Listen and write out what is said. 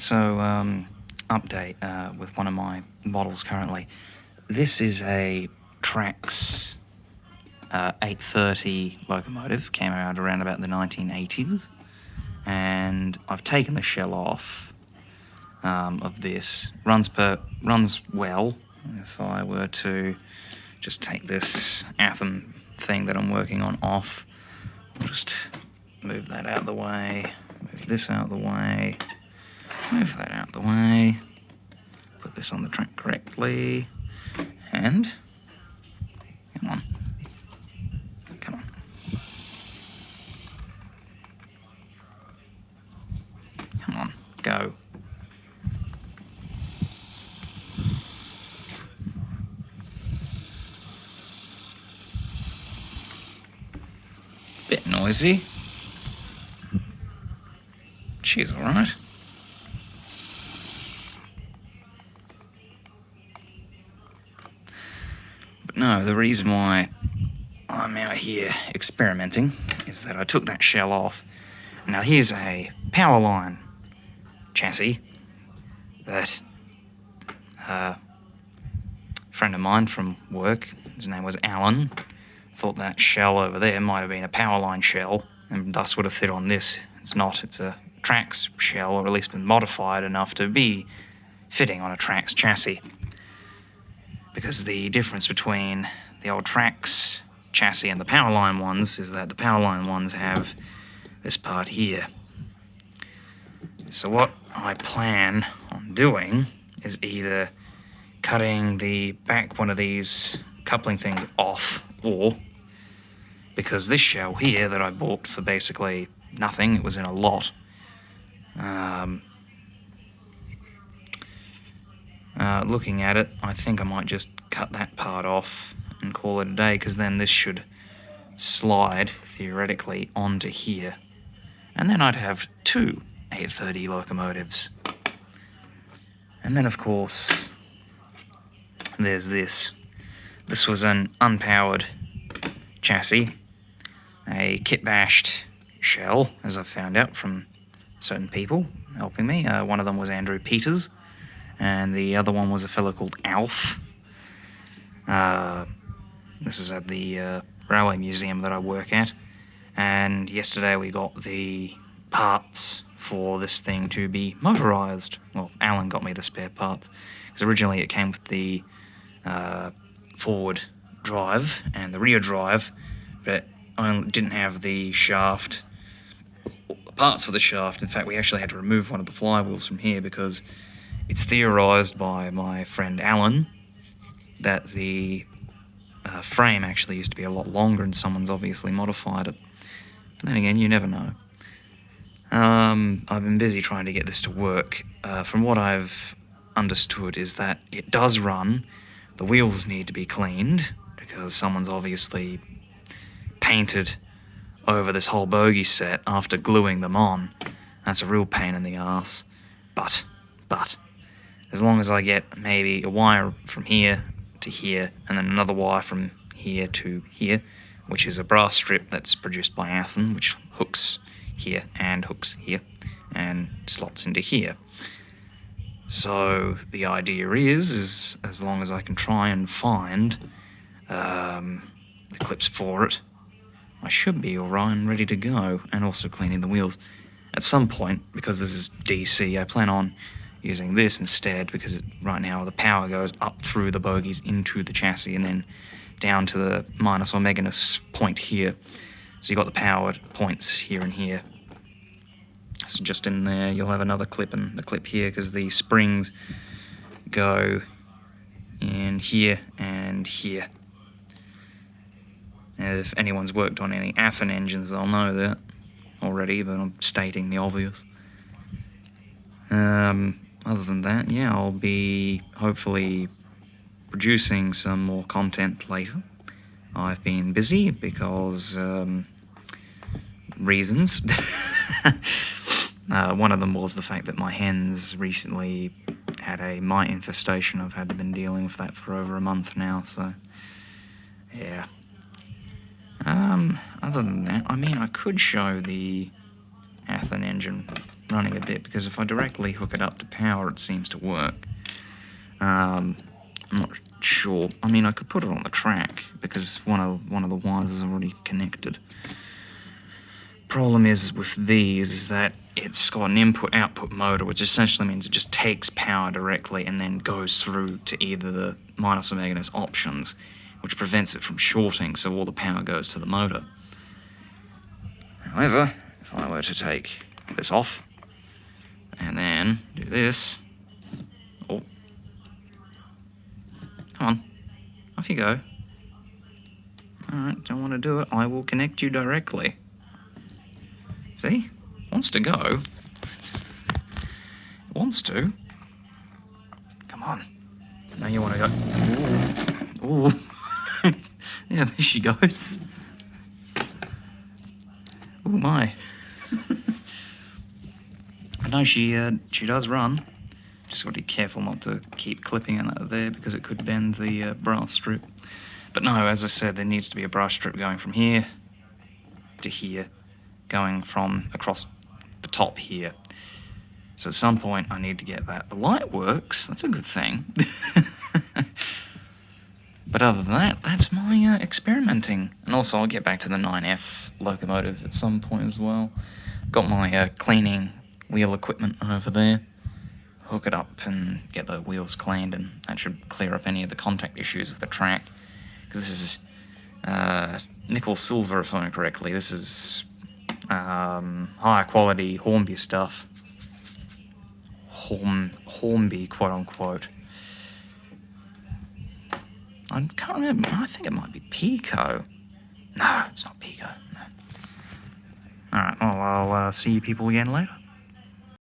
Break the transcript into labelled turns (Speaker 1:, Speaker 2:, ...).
Speaker 1: Update with one of my models currently. This is a Trax 830 locomotive, came out around about the 1980s, and I've taken the shell off of this. Runs well. If I were to just take this Athearn thing that I'm working on off, I'll just move that out of the way, move this out of the way, move that out of the way, put this on the track correctly, and come on, go. Bit noisy. She's alright. But no, the reason why I'm out here experimenting is that I took that shell off. Now here's a powerline chassis that a friend of mine from work, his name was Alan, thought that shell over there might have been a powerline shell and thus would have fit on this. It's not, it's a Trax shell, or at least been modified enough to be fitting on a Trax chassis. Because the difference between the old Trax chassis and the powerline ones is that the powerline ones have this part here. So what I plan on doing is either cutting the back one of these coupling things off, or, because this shell here that I bought for basically nothing, it was in a lot, looking at it, I think I might just cut that part off and call it a day, because then this should slide, theoretically, onto here. And then I'd have two 830 locomotives. And then, of course, there's this. This was an unpowered chassis, a kit-bashed shell, as I've found out from certain people helping me. One of them was Andrew Peters, and the other one was a fellow called Alf. This is at the railway museum that I work at, and yesterday we got the parts for this thing to be motorised. Well, Alan got me the spare parts, because originally it came with the forward drive and the rear drive, but I didn't have the shaft, parts for the shaft. In fact, we actually had to remove one of the flywheels from here, because it's theorised by my friend Alan that the frame actually used to be a lot longer, and someone's obviously modified it. But then again, you never know. I've been busy trying to get this to work. From what I've understood is that it does run. The wheels need to be cleaned, because someone's obviously painted over this whole bogie set after gluing them on. That's a real pain in the arse. But, as long as I get maybe a wire from here to here, and then another wire from here to here, which is a brass strip that's produced by Athearn, which hooks here and slots into here. So the idea is as long as I can try and find the clips for it, I should be alright and ready to go, and also cleaning the wheels. At some point, because this is DC, I plan on using this instead, because right now the power goes up through the bogies into the chassis and then down to the minus or meganus point here. So you've got the powered points here and here. So just in there, you'll have another clip and the clip here, because the springs go in here and here. And if anyone's worked on any Athearn engines, they'll know that already, but I'm stating the obvious. Other than that, yeah, I'll be hopefully producing some more content later. I've been busy because reasons. One of them was the fact that my hens recently had a mite infestation. I've been dealing with that for over a month now, so yeah. Other than that, I mean, I could show the Athearn engine running a bit, because if I directly hook it up to power, it seems to work. I'm not sure. I mean, I could put it on the track because one of the wires is already connected. Problem is with these is that it's got an input-output motor, which essentially means it just takes power directly and then goes through to either the minus or negative options, which prevents it from shorting, so all the power goes to the motor. However, if I were to take this off and then do this, oh, come on, off you go. Alright, don't want to do it, I will connect you directly. See? Wants to go. Wants to. Come on. Now you want to go. Ooh. Ooh. Yeah, there she goes. Oh my. I know she does run. Just got to be careful not to keep clipping it out of there because it could bend the brass strip. But no, as I said, there needs to be a brass strip going from here to here, going from across the top here. So at some point I need to get that. The light works, that's a good thing. But other than that, that's my experimenting. And also I'll get back to the 9F locomotive at some point as well. Got my cleaning wheel equipment over there. Hook it up and get the wheels cleaned, and that should clear up any of the contact issues with the track. Because this is nickel silver, if I remember correctly. This is higher quality Hornby stuff. Hornby, quote unquote. I can't remember. I think it might be Pico. No, it's not Pico. No. Alright, well, I'll see you people again later.